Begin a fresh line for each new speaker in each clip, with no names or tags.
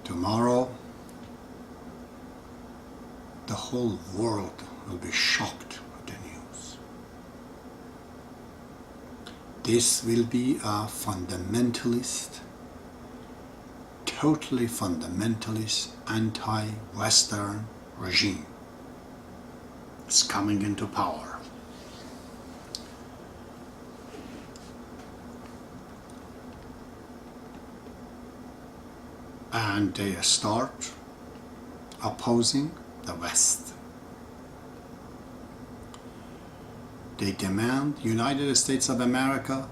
Tomorrow, the whole world will be shocked with the news. This will be a fundamentalist, totally fundamentalist, anti-Western regime. It's coming into power. And they start opposing the West. They demand United States of America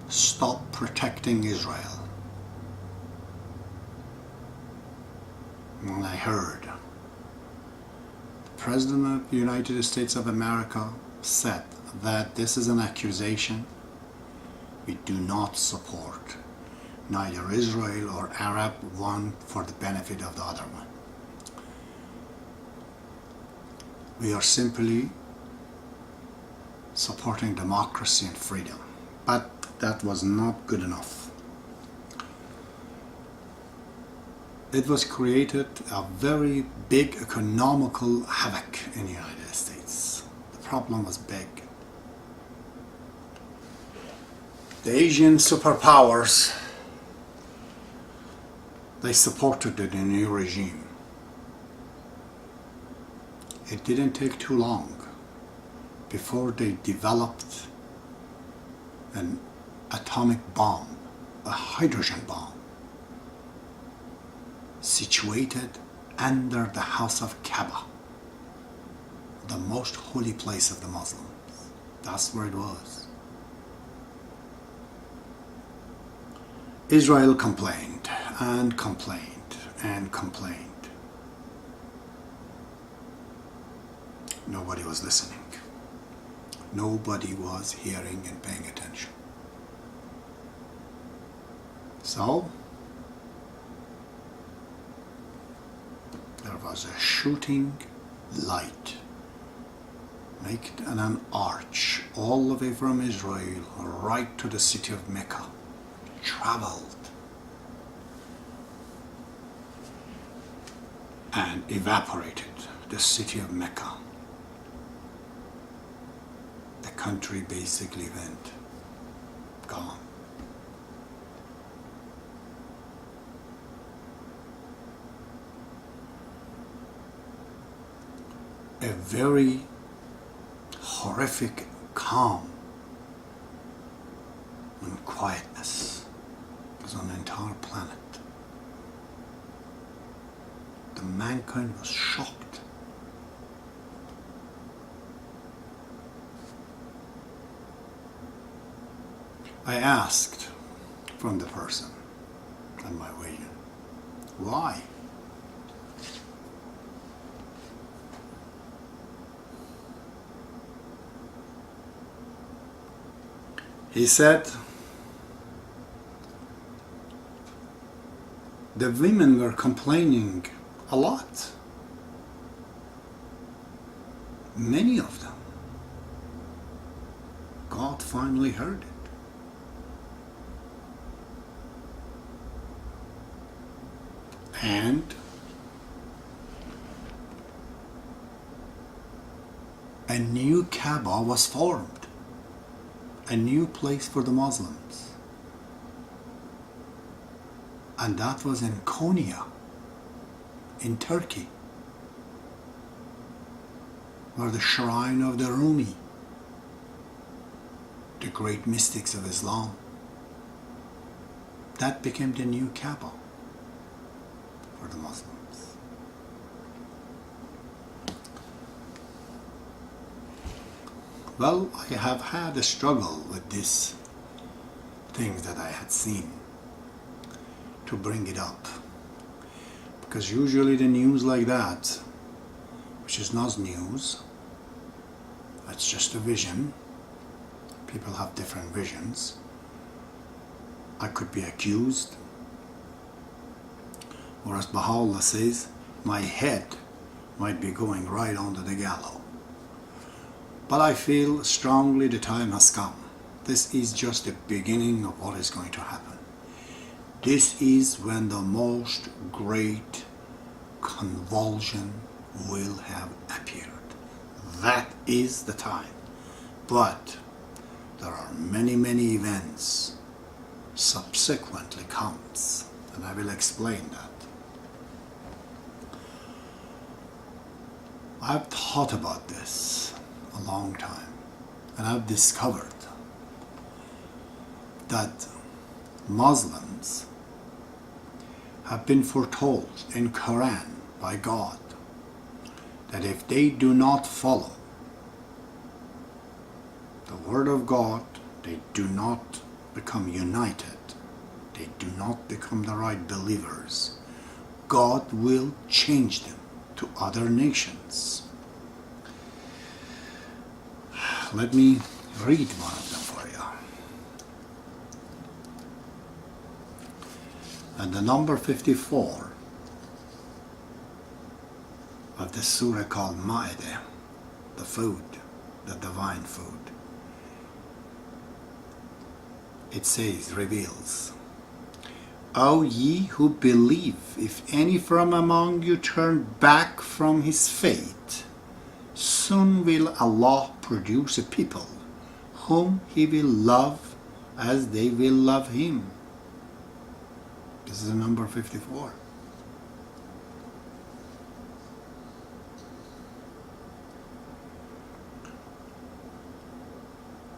stop protecting Israel. When I heard the President of the United States of America said that this is an accusation we do not support, neither Israel or Arab, one for the benefit of the other one. We are simply supporting democracy and freedom. But that was not good enough. It was created a very big economical havoc in the United States. The problem was big. The Asian superpowers, they supported the new regime. It didn't take too long before they developed an atomic bomb, a hydrogen bomb, situated under the house of Kaaba, the most holy place of the Muslims. That's where it was. Israel complained and complained and complained. Nobody was listening. Nobody was hearing and paying attention. So, there was a shooting light, making an arch all the way from Israel right to the city of Mecca. Traveled and evaporated the city of Mecca. The country basically went gone. A very horrific calm and quietness was on the entire planet. The mankind was shocked. I asked from the person on my way in, why? He said, the women were complaining a lot. Many of them. God finally heard it. And a new Kaaba was formed. A new place for the Muslims. And that was in Konya, in Turkey, where the shrine of the Rumi, the great mystics of Islam, that became the new Kaaba for the Muslims. Well, I have had a struggle with these things that I had seen to bring it up, because usually the news like that, which is not news, it's just a vision. People have different visions. I could be accused, or as Baha'ullah says, my head might be going right onto the gallows. But I feel strongly the time has come. This is just the beginning of what is going to happen. this is when the most great convulsion will have appeared. That is the time. But there are many, many events subsequently comes, and I will explain that. I've thought about this a long time, and I've discovered that Muslims have been foretold in Quran by God that if they do not follow the word of God, they do not become united, they do not become the right believers, God will change them to other nations. Let me read one of them for you. And the number 54 of the surah called Ma'idah, the food, the divine food. It says, reveals, O ye who believe, if any from among you turn back from his faith, soon will Allah produce a people whom he will love as they will love him. This is the number 54.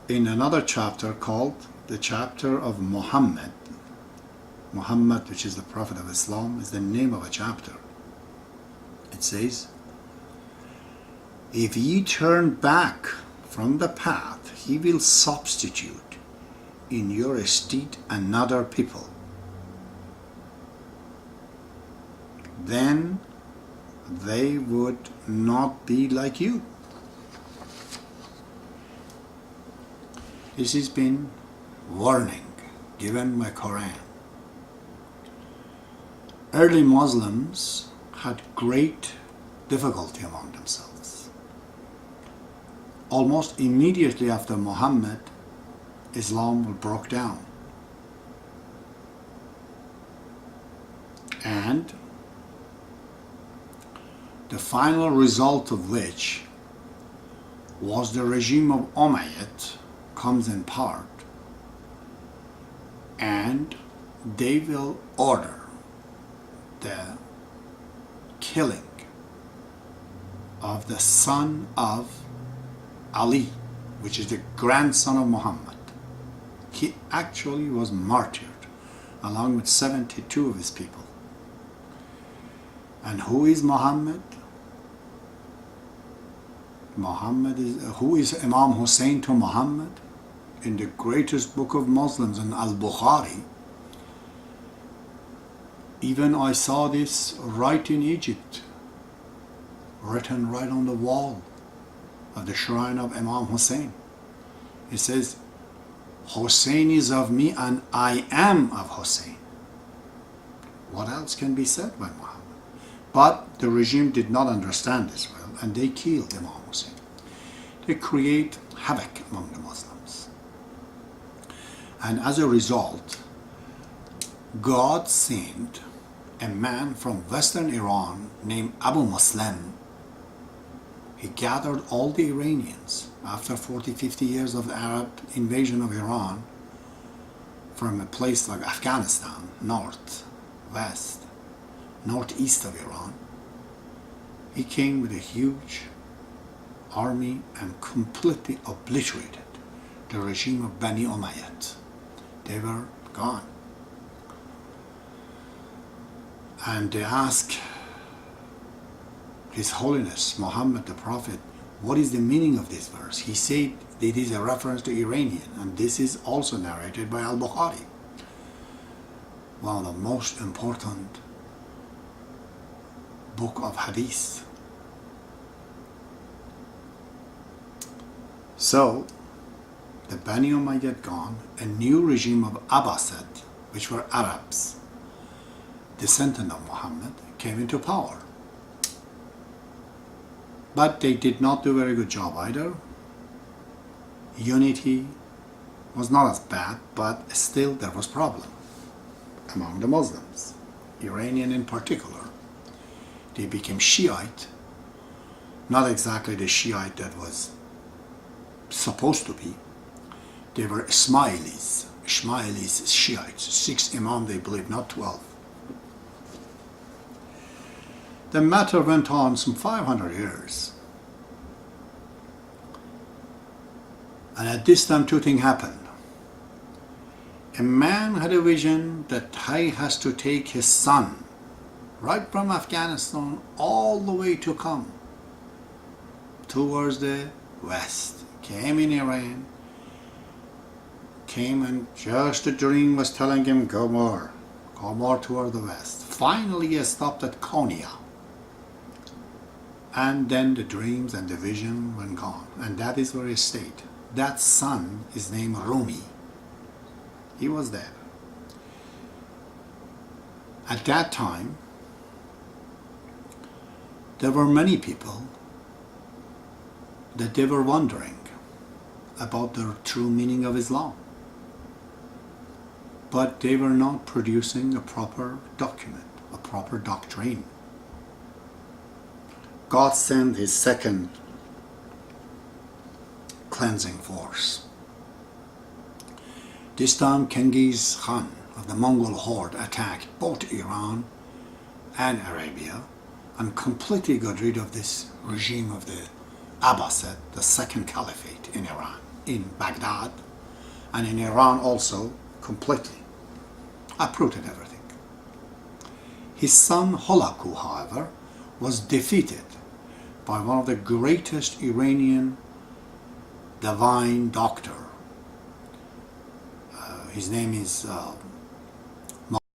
In another chapter called the chapter of Muhammad, Muhammad, which is the Prophet of Islam, is the name of a chapter. It says, if ye turn back from the path, he will substitute in your stead another people. Then they would not be like you. This has been warning given by Quran. Early Muslims had great difficulty among themselves. Almost immediately after Muhammad, Islam broke down. And the final result of which was the regime of Umayyad comes in part, and they will order the killing of the son of Ali, which is the grandson of Muhammad. He actually was martyred along with 72 of his people. And who is Muhammad? Who is Imam Hussein to Muhammad? In the greatest book of Muslims, in Al-Bukhari, even I saw this right in Egypt, written right on the wall of the shrine of Imam Hussein. It says, Hussein is of me and I am of Hussein. What else can be said by Muhammad? But the regime did not understand this well, and they killed Imam Hussein. They create havoc among the Muslims. And as a result, God sent a man from Western Iran named Abu Muslim. He gathered all the Iranians after 40-50 years of the Arab invasion of Iran from a place like Afghanistan, north, west, northeast of Iran. He came with a huge army and completely obliterated the regime of Bani Umayyad. They were gone. And they asked His Holiness Muhammad the Prophet, what is the meaning of this verse? He said it is a reference to Iranian, and this is also narrated by Al-Bukhari, one of the most important book of hadith. So the Bani Umayyad gone, a new regime of Abbasid, which were Arabs, descendant of Muhammad, came into power. But they did not do a very good job either. Unity was not as bad, but still there was problem. among the Muslims, Iranian in particular. They became Shiite, not exactly the Shiite that was supposed to be. They were Ismailis. Ismailis, Shiites, 6 Imam they believe, not 12. The matter went on some 500 years. And at this time, two things happened. A man had a vision that he has to take his son right from Afghanistan all the way to come towards the west. Came in Iran, came and just the dream was telling him, go more toward the west. Finally he stopped at Konya. And then the dreams and the vision were gone. And that is where he stayed. That son is named Rumi. He was there. At that time, there were many people that they were wondering about the true meaning of Islam. But they were not producing a proper document, a proper doctrine. God sent his second cleansing force. This time Genghis Khan of the Mongol horde attacked both Iran and Arabia and completely got rid of this regime of the Abbasid, the second caliphate in Iran, in Baghdad, and in Iran also completely. Uprooted everything. His son Hulagu, however, was defeated by one of the greatest Iranian divine doctor. His name is